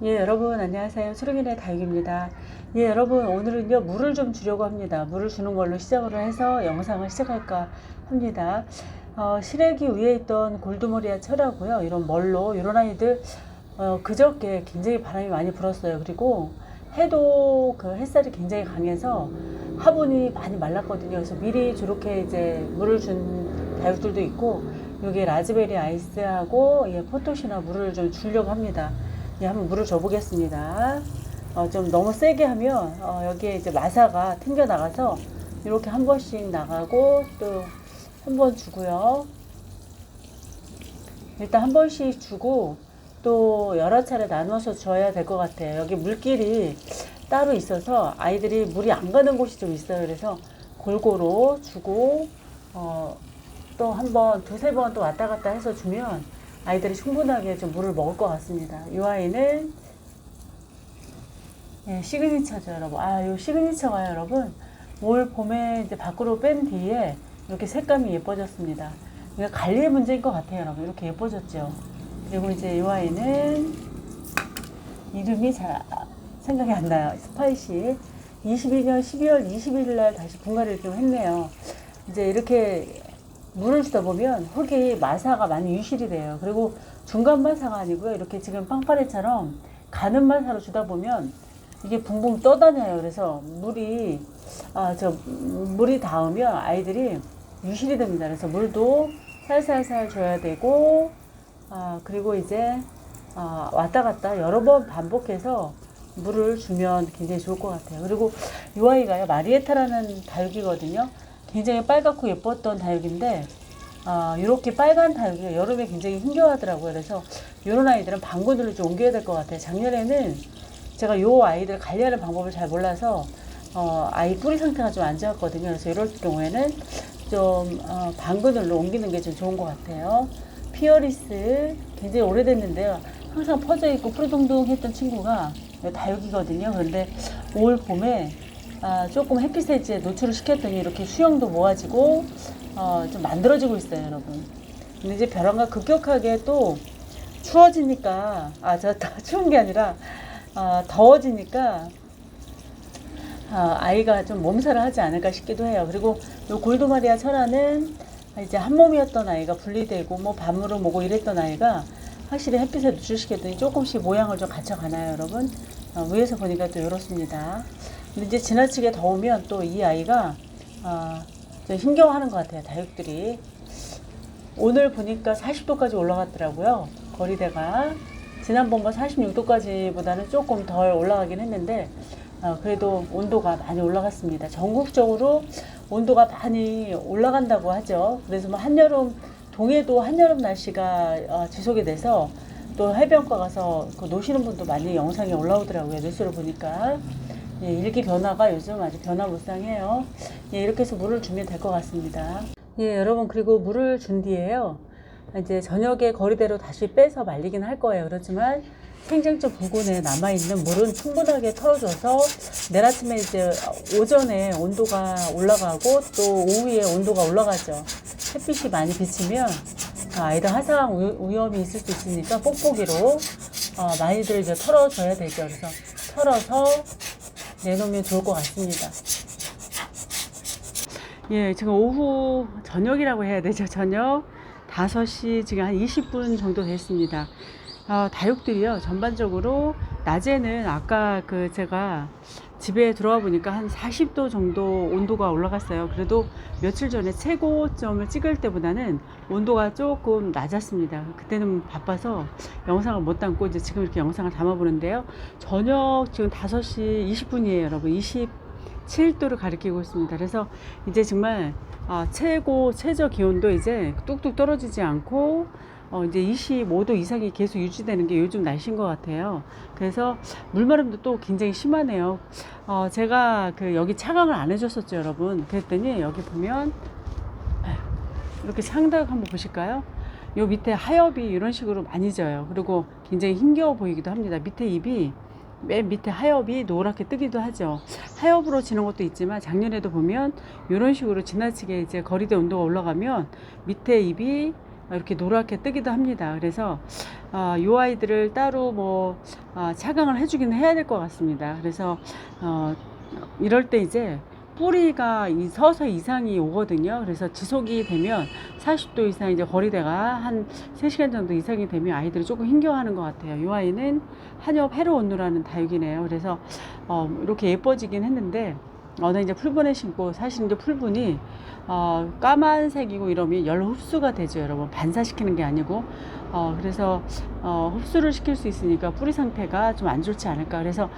예, 여러분 안녕하세요. 초롱이네 다육입니다. 예, 여러분 오늘은요 물을 좀 주려고 합니다. 물을 주는 걸로 시작을 해서 영상을 시작할까 합니다. 시래기 위에 있던 골드모리아 철하고요. 이런 멀로 이런 아이들 그저께 굉장히 바람이 많이 불었어요. 그리고 해도 그 햇살이 굉장히 강해서 화분이 많이 말랐거든요. 그래서 미리 저렇게 이제 물을 준 다육들도 있고 여기 라즈베리 아이스하고 예, 포토시나 물을 좀 주려고 합니다. 예, 한번 물을 줘 보겠습니다. 좀 너무 세게 하면 여기에 이제 마사가 튕겨 나가서 이렇게 한 번씩 나가고 또 한 번 주고요. 일단 한 번씩 주고 또 여러 차례 나눠서 줘야 될 것 같아요. 여기 물길이 따로 있어서 아이들이 물이 안 가는 곳이 좀 있어요. 그래서 골고루 주고 또 한 번, 두세 번 또 왔다 갔다 해서 주면 아이들이 충분하게 좀 물을 먹을 것 같습니다. 이 아이는 예, 시그니처죠, 여러분. 요 시그니처가 여러분 올 봄에 이제 밖으로 뺀 뒤에 이렇게 색감이 예뻐졌습니다. 이게 관리의 문제인 것 같아요, 여러분. 이렇게 예뻐졌죠. 그리고 이제 이 아이는 이름이 잘 생각이 안 나요. 스파이시. 22년 12월 20일 날 다시 분갈이를 좀 했네요. 이제 이렇게 물을 주다 보면 흙이 마사가 많이 유실이 돼요. 그리고 중간 마사가 아니고요. 이렇게 지금 빵파레처럼 가는 마사로 주다 보면 이게 붕붕 떠다녀요. 그래서 물이 닿으면 아이들이 유실이 됩니다. 그래서 물도 살살살 줘야 되고, 그리고 이제 왔다 갔다 여러 번 반복해서 물을 주면 굉장히 좋을 것 같아요. 그리고 이 아이가요, 마리에타라는 다육이거든요. 굉장히 빨갛고 예뻤던 다육인데 이렇게 빨간 다육이 여름에 굉장히 힘겨워하더라고요. 그래서 이런 아이들은 방군으로 좀 옮겨야 될 것 같아요. 작년에는 제가 이 아이들 관리하는 방법을 잘 몰라서 아이 뿌리 상태가 좀 안 좋았거든요. 그래서 이럴 경우에는 좀 방군으로 옮기는 게 좀 좋은 것 같아요. 피어리스 굉장히 오래됐는데요. 항상 퍼져 있고 푸르둥둥했던 친구가 다육이거든요. 그런데 올 봄에 조금 햇빛에 이제 노출을 시켰더니 이렇게 수영도 모아지고 좀 만들어지고 있어요, 여러분. 근데 이제 벼랑과 급격하게 또 추워지니까 추운 게 아니라 더워지니까 아이가 좀 몸살을 하지 않을까 싶기도 해요. 그리고 요 골드마리아 철화는 이제 한 몸이었던 아이가 분리되고 뭐 밤으로 뭐고 이랬던 아이가 확실히 햇빛에 노출시켰더니 조금씩 모양을 좀 갖춰가나요, 여러분? 위에서 보니까 또 이렇습니다. 근데 이제 지나치게 더우면 또 이 아이가 좀 힘겨워하는 것 같아요, 다육들이. 오늘 보니까 40도까지 올라갔더라고요, 거리대가. 지난번과 46도까지보다는 조금 덜 올라가긴 했는데 그래도 온도가 많이 올라갔습니다. 전국적으로 온도가 많이 올라간다고 하죠. 그래서 뭐 동해도 한여름 날씨가 지속이 돼서 또 해변가 가서 노시는 분도 많이 영상에 올라오더라고요, 뉴스를 보니까. 예, 일기 변화가 요즘 아주 변화무쌍해요. 예, 이렇게 해서 물을 주면 될 것 같습니다. 예, 여러분, 그리고 물을 준 뒤에요, 이제 저녁에 거리대로 다시 빼서 말리긴 할 거예요. 그렇지만 생장점 부근에 남아있는 물은 충분하게 털어줘서 내일 아침에 이제 오전에 온도가 올라가고 또 오후에 온도가 올라가죠. 햇빛이 많이 비치면 아이들 화상 위험이 있을 수 있으니까 뽁뽁이로 많이들 이제 털어줘야 되죠. 그래서 털어서 내놓으면 좋을 것 같습니다. 예, 지금 오후 저녁이라고 해야 되죠. 저녁 5시 지금 한 20분 정도 됐습니다. 다육들이요, 전반적으로 낮에는 아까 제가 집에 들어와 보니까 한 40도 정도 온도가 올라갔어요. 그래도 며칠 전에 최고점을 찍을 때보다는 온도가 조금 낮았습니다. 그때는 바빠서 영상을 못 담고 이제 지금 이렇게 영상을 담아 보는데요. 저녁 지금 5시 20분이에요, 여러분. 27도를 가리키고 있습니다. 그래서 이제 정말 최저 기온도 이제 뚝뚝 떨어지지 않고 이제 25도 이상이 계속 유지되는 게 요즘 날씨인 것 같아요. 그래서 물마름도 또 굉장히 심하네요. 제가 여기 차광을 안 해줬었죠, 여러분. 그랬더니 여기 보면 이렇게 창닭 한번 보실까요? 요 밑에 하엽이 이런 식으로 많이 져요. 그리고 굉장히 힘겨워 보이기도 합니다. 밑에 잎이 맨 밑에 하엽이 노랗게 뜨기도 하죠. 하엽으로 지는 것도 있지만 작년에도 보면 이런 식으로 지나치게 이제 거리대 온도가 올라가면 밑에 잎이 이렇게 노랗게 뜨기도 합니다. 그래서 이 아이들을 따로 뭐 차강을 해주기는 해야 될 것 같습니다. 그래서 이럴 때 이제 뿌리가 서서 이상이 오거든요. 그래서 지속이 되면 40도 이상 이제 거리대가 한 3시간 정도 이상이 되면 아이들이 조금 힘겨워하는 것 같아요. 이 아이는 한엽 헤르온누라는 다육이네요. 그래서 이렇게 예뻐지긴 했는데 나 이제 풀분에 심고, 사실 이제 풀분이 까만색이고 이러면 열 흡수가 되죠, 여러분. 반사시키는 게 아니고. 그래서 흡수를 시킬 수 있으니까 뿌리 상태가 좀 안 좋지 않을까. 그래서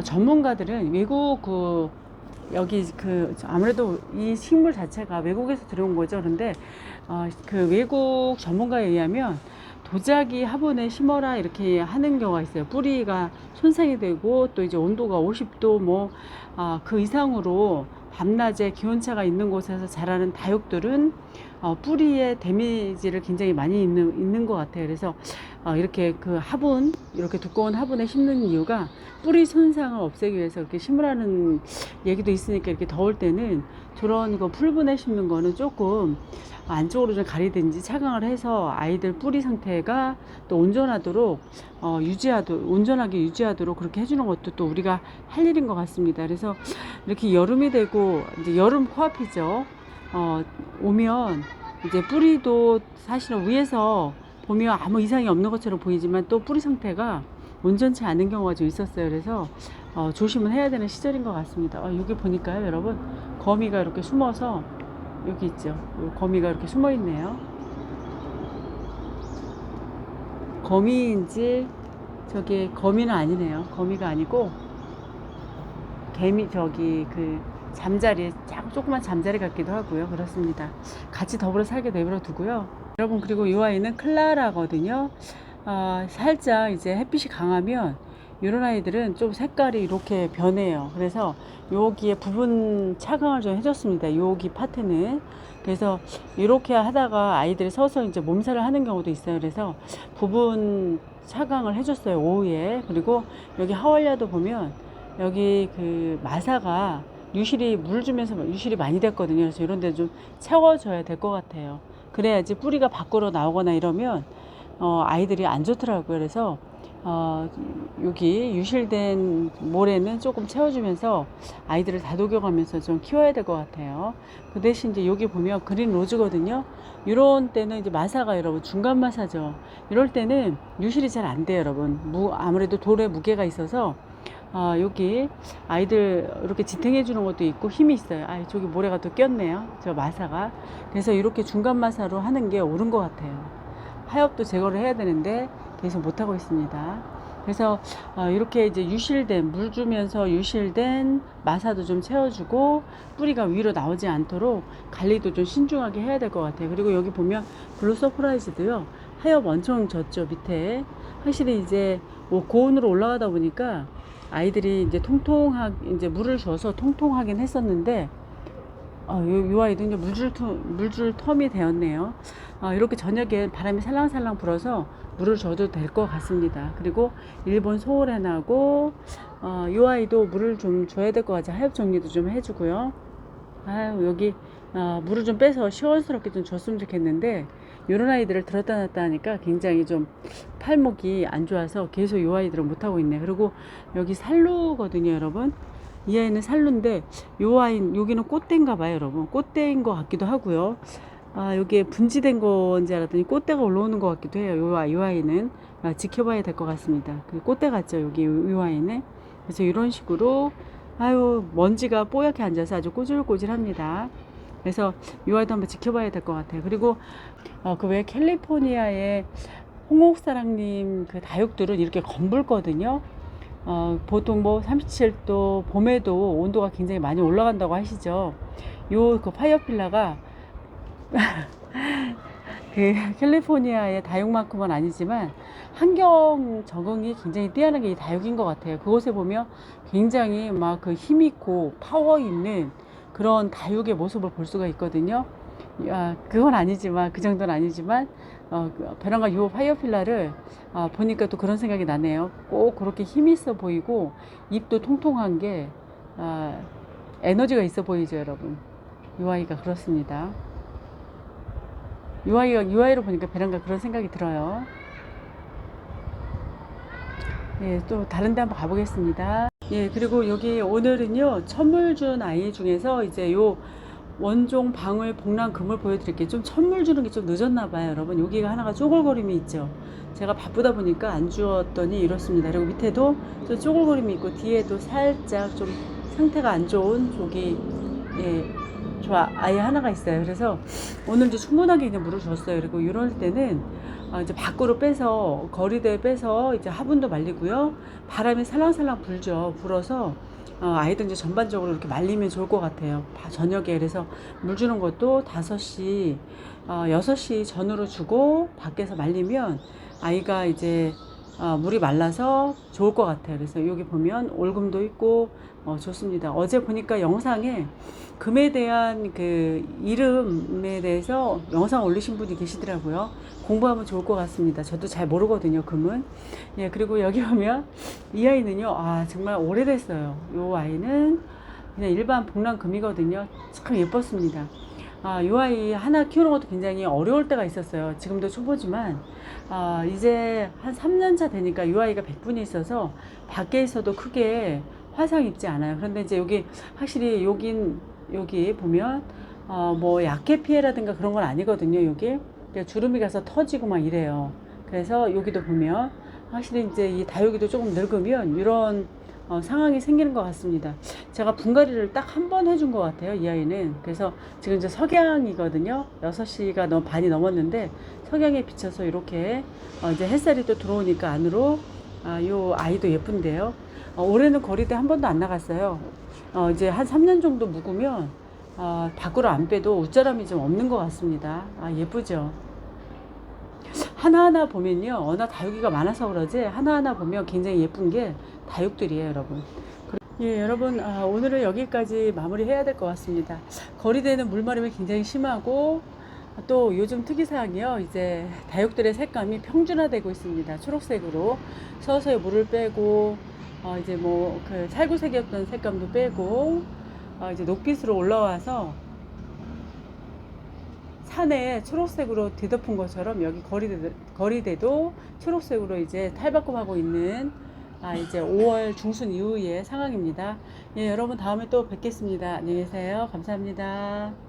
전문가들은 외국 여기 아무래도 이 식물 자체가 외국에서 들어온 거죠. 그런데 그 외국 전문가에 의하면 도자기 화분에 심어라 이렇게 하는 경우가 있어요. 뿌리가 손상이 되고 또 이제 온도가 50도 그 이상으로 밤낮에 기온차가 있는 곳에서 자라는 다육들은 뿌리에 데미지를 굉장히 많이 있는 것 같아요. 그래서 이렇게 이렇게 두꺼운 화분에 심는 이유가 뿌리 손상을 없애기 위해서 이렇게 심으라는 얘기도 있으니까, 이렇게 더울 때는 저런 거 풀분에 심는 거는 조금 안쪽으로 좀 가리든지 차강을 해서 아이들 뿌리 상태가 또 온전하도록 온전하게 유지하도록 그렇게 해주는 것도 또 우리가 할 일인 것 같습니다. 그래서 이렇게 여름이 되고 이제 여름 코앞이죠. 오면 이제 뿌리도 사실은 위에서 보면 아무 이상이 없는 것처럼 보이지만 또 뿌리 상태가 온전치 않은 경우가 좀 있었어요. 그래서 조심을 해야 되는 시절인 것 같습니다. 여기 보니까요, 여러분, 거미가 이렇게 숨어서 여기 있죠. 거미가 이렇게 숨어 있네요. 거미인지 저기 거미는 아니네요. 거미가 아니고 개미, 잠자리, 조그만 잠자리 같기도 하고요. 그렇습니다. 같이 더불어 살게 내버려 두고요. 여러분, 그리고 이 아이는 클라라거든요. 살짝 이제 햇빛이 강하면 이런 아이들은 좀 색깔이 이렇게 변해요. 그래서 여기에 부분 차강을 좀 해줬습니다. 여기 파트는. 그래서 이렇게 하다가 아이들이 서서 이제 몸살을 하는 경우도 있어요. 그래서 부분 차강을 해줬어요, 오후에. 그리고 여기 하월야도 보면 여기 마사가 물 주면서 유실이 많이 됐거든요. 그래서 이런 데 좀 채워줘야 될 것 같아요. 그래야지 뿌리가 밖으로 나오거나 이러면 아이들이 안 좋더라고요. 그래서 여기 유실된 모래는 조금 채워주면서 아이들을 다독여가면서 좀 키워야 될 것 같아요. 그 대신 이제 여기 보면 그린 로즈거든요. 이런 때는 이제 마사가, 여러분, 중간 마사죠. 이럴 때는 유실이 잘 안 돼요, 여러분. 아무래도 돌에 무게가 있어서 여기 아이들 이렇게 지탱해 주는 것도 있고 힘이 있어요. 저기 모래가 또 꼈네요, 저 마사가. 그래서 이렇게 중간 마사로 하는 게 옳은 것 같아요. 하엽도 제거를 해야 되는데 계속 못하고 있습니다. 그래서 이렇게 이제 물 주면서 유실된 마사도 좀 채워주고 뿌리가 위로 나오지 않도록 관리도 좀 신중하게 해야 될 것 같아요. 그리고 여기 보면 블루 서프라이즈도요, 하엽 엄청 졌죠, 밑에. 확실히 이제 고온으로 올라가다 보니까 아이들이 이제 이제 물을 줘서 통통하긴 했었는데, 요 아이도 이제 물줄 텀이 되었네요. 이렇게 저녁에 바람이 살랑살랑 불어서 물을 줘도 될 것 같습니다. 그리고 일본 소홀해나고, 요 아이도 물을 좀 줘야 될 것 같아요. 하엽 정리도 좀 해주고요. 여기 물을 좀 빼서 시원스럽게 좀 줬으면 좋겠는데, 이런 아이들을 들었다 놨다 하니까 굉장히 좀 팔목이 안 좋아서 계속 이 아이들은 못하고 있네. 그리고 여기 살루거든요, 여러분. 이 아이는 살루인데 여기는 꽃대인가 봐요, 여러분. 꽃대인 것 같기도 하고요. 여기에 분지된 건지 알았더니 꽃대가 올라오는 것 같기도 해요. 이 아이는 지켜봐야 될 것 같습니다. 꽃대 같죠, 여기 이 아이는. 그래서 이런 식으로 먼지가 뽀얗게 앉아서 아주 꼬질꼬질합니다. 그래서 이 아이도 한번 지켜봐야 될 것 같아요. 그리고 그 외 캘리포니아의 홍옥사랑님 다육들은 이렇게 검붉거든요. 보통 37도, 봄에도 온도가 굉장히 많이 올라간다고 하시죠. 파이어필라가 캘리포니아의 다육만큼은 아니지만 환경 적응이 굉장히 뛰어난 게 이 다육인 것 같아요. 그곳에 보면 굉장히 힘있고 파워 있는 그런 다육의 모습을 볼 수가 있거든요. 그건 아니지만, 그 정도는 아니지만, 베란가 요 파이어필라를 보니까 또 그런 생각이 나네요. 꼭 그렇게 힘이 있어 보이고 잎도 통통한 게 에너지가 있어 보이죠, 여러분. 이 아이가 그렇습니다. 이 아이로 보니까 베란가 그런 생각이 들어요. 예, 또 다른 데 한번 가보겠습니다. 예, 그리고 여기 오늘은요, 선물 준 아이 중에서 이제 요 원종 방울 복랑 금을 보여드릴게요. 좀 선물 주는 게 좀 늦었나 봐요, 여러분. 여기가 하나가 쪼글거림이 있죠. 제가 바쁘다 보니까 안 주었더니 이렇습니다. 그리고 밑에도 좀 쪼글거림이 있고 뒤에도 살짝 좀 상태가 안 좋은 쪽이, 예, 아예 하나가 있어요. 그래서 오늘 이제 충분하게 그냥 물을 줬어요. 그리고 이럴 때는 이제 밖으로 빼서 거리대에 빼서 이제 화분도 말리고요. 바람이 살랑살랑 불죠. 불어서 아이들 이제 전반적으로 이렇게 말리면 좋을 것 같아요. 저녁에. 그래서 물 주는 것도 5시, 6시 전후로 주고 밖에서 말리면 아이가 이제 물이 말라서 좋을 것 같아요. 그래서 여기 보면 올금도 있고 좋습니다. 어제 보니까 영상에 금에 대한 그 이름에 대해서 영상 올리신 분이 계시더라고요. 공부하면 좋을 것 같습니다. 저도 잘 모르거든요, 금은. 예, 그리고 여기 보면 이 아이는요, 정말 오래됐어요. 이 아이는 그냥 일반 복랑금이거든요. 참 예뻤습니다. 이 아이 하나 키우는 것도 굉장히 어려울 때가 있었어요. 지금도 초보지만, 이제 한 3년 차 되니까 이 아이가 백분이 있어서 밖에 있어도 크게 화상 입지 않아요. 그런데 이제 여기 확실히 여기 보면, 뭐 약해 피해라든가 그런 건 아니거든요, 여기. 주름이 가서 터지고 막 이래요. 그래서 여기도 보면 확실히 이제 이 다육이도 조금 늙으면 이런 상황이 생기는 것 같습니다. 제가 분갈이를 딱 한 번 해준 것 같아요, 이 아이는. 그래서 지금 이제 석양이거든요. 6시가 반이 넘었는데 석양에 비쳐서 이렇게 이제 햇살이 또 들어오니까 안으로 요 아이도 예쁜데요. 올해는 거리대 한 번도 안 나갔어요. 이제 한 3년 정도 묵으면 밖으로 안 빼도 웃자람이 좀 없는 것 같습니다. 예쁘죠? 하나하나 보면요, 워낙 다육이가 많아서 그러지 하나하나 보면 굉장히 예쁜 게 다육들이에요, 여러분. 예, 여러분, 오늘은 여기까지 마무리 해야 될 것 같습니다. 거리대는 물마름이 굉장히 심하고 또 요즘 특이사항이요, 이제 다육들의 색감이 평준화되고 있습니다. 초록색으로 서서히 물을 빼고 이제 뭐 그 살구색이었던 색감도 빼고 이제 녹빛으로 올라와서 산에 초록색으로 뒤덮은 것처럼 여기 거리대도 초록색으로 이제 탈바꿈하고 있는 이제 5월 중순 이후의 상황입니다. 예, 여러분 다음에 또 뵙겠습니다. 안녕히 계세요. 감사합니다.